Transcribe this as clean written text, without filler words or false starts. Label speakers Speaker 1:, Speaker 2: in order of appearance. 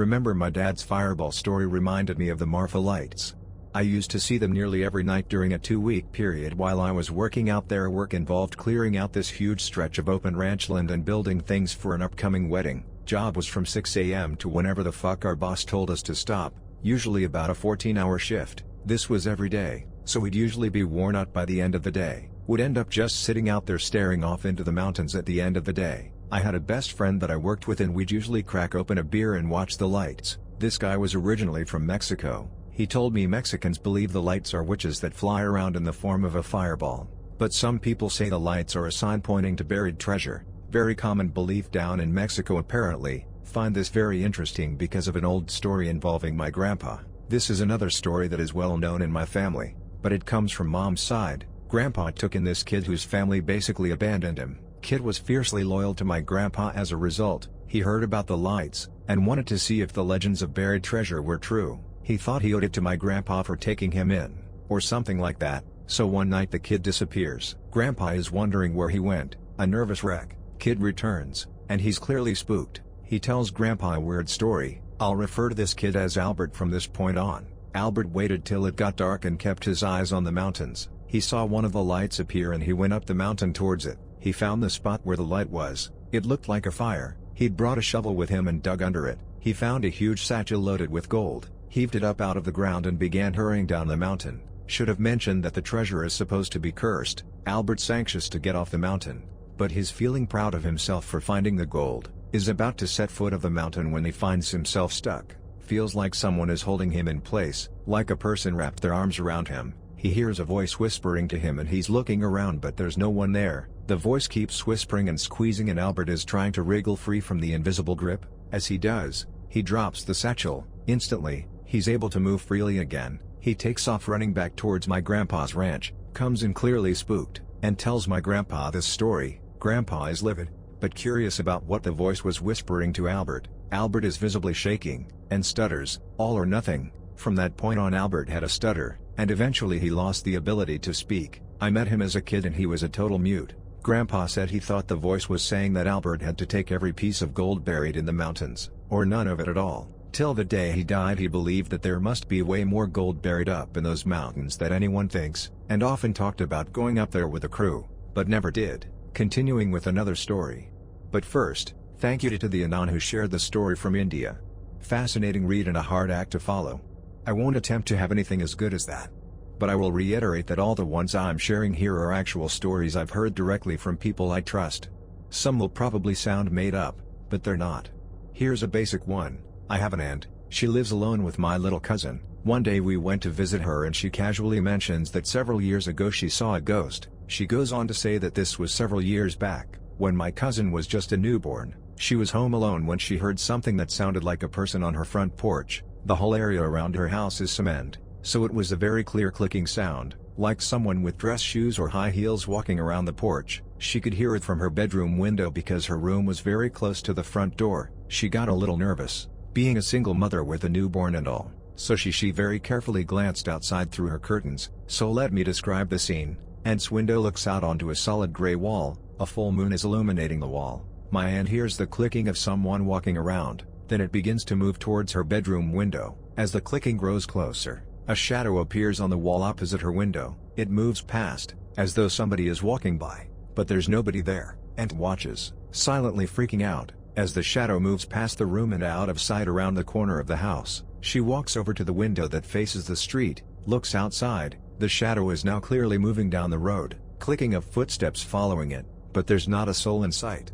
Speaker 1: Remember my dad's fireball story reminded me of the Marfa lights. I used to see them nearly every night during a 2-week period while I was working out there. Work involved clearing out this huge stretch of open ranch land and building things for an upcoming wedding. Job was from 6 a.m. to whenever the fuck our boss told us to stop, usually about a 14-hour shift. This was every day, so we'd usually be worn out by the end of the day. Would end up just sitting out there staring off into the mountains at the end of the day. I had a best friend that I worked with and we'd usually crack open a beer and watch the lights. This guy was originally from Mexico. He told me Mexicans believe the lights are witches that fly around in the form of a fireball. But some people say the lights are a sign pointing to buried treasure. Very common belief down in Mexico apparently. Find this very interesting because of an old story involving my grandpa. This is another story that is well known in my family, but it comes from mom's side. Grandpa took in this kid whose family basically abandoned him. Kid was fiercely loyal to my grandpa. As a result, he heard about the lights, and wanted to see if the legends of buried treasure were true. He thought he owed it to my grandpa for taking him in, or something like that, so one night the kid disappears. Grandpa is wondering where he went, a nervous wreck. Kid returns, and he's clearly spooked. He tells Grandpa a weird story. I'll refer to this kid as Albert from this point on. Albert waited till it got dark and kept his eyes on the mountains. He saw one of the lights appear and he went up the mountain towards it. He found the spot where the light was. It looked like a fire. He'd brought a shovel with him and dug under it. He found a huge satchel loaded with gold, heaved it up out of the ground and began hurrying down the mountain. Should have mentioned that the treasure is supposed to be cursed. Albert's anxious to get off the mountain, but he's feeling proud of himself for finding the gold. Is about to set foot of the mountain when he finds himself stuck. Feels like someone is holding him in place, like a person wrapped their arms around him. He hears a voice whispering to him and he's looking around but there's no one there. The voice keeps whispering and squeezing and Albert is trying to wriggle free from the invisible grip. As he does, he drops the satchel. Instantly, he's able to move freely again. He takes off running back towards my grandpa's ranch, comes in clearly spooked, and tells my grandpa this story. Grandpa is livid, but curious about what the voice was whispering to Albert. Albert is visibly shaking, and stutters, all or nothing. From that point on Albert had a stutter, and eventually he lost the ability to speak. I met him as a kid and he was a total mute. Grandpa said he thought the voice was saying that Albert had to take every piece of gold buried in the mountains, or none of it at all. Till the day he died he believed that there must be way more gold buried up in those mountains than anyone thinks, and often talked about going up there with a crew, but never did. Continuing with another story. But first, thank you to the Anon who shared the story from India. Fascinating read and a hard act to follow. I won't attempt to have anything as good as that. But I will reiterate that all the ones I'm sharing here are actual stories I've heard directly from people I trust. Some will probably sound made up, but they're not. Here's a basic one. I have an aunt. She lives alone with my little cousin. One day we went to visit her and she casually mentions that several years ago she saw a ghost. She goes on to say that this was several years back, when my cousin was just a newborn. She was home alone when she heard something that sounded like a person on her front porch. The whole area around her house is cement, so it was a very clear clicking sound, like someone with dress shoes or high heels walking around the porch. She could hear it from her bedroom window because her room was very close to the front door. She got a little nervous, being a single mother with a newborn and all, so she very carefully glanced outside through her curtains. So let me describe the scene. Aunt's window looks out onto a solid gray wall. A full moon is illuminating the wall. My aunt hears the clicking of someone walking around, then it begins to move towards her bedroom window. As the clicking grows closer, a shadow appears on the wall opposite her window. It moves past, as though somebody is walking by, but there's nobody there. Aunt watches, silently freaking out, as the shadow moves past the room and out of sight around the corner of the house. She walks over to the window that faces the street, looks outside. The shadow is now clearly moving down the road, clicking of footsteps following it, but there's not a soul in sight.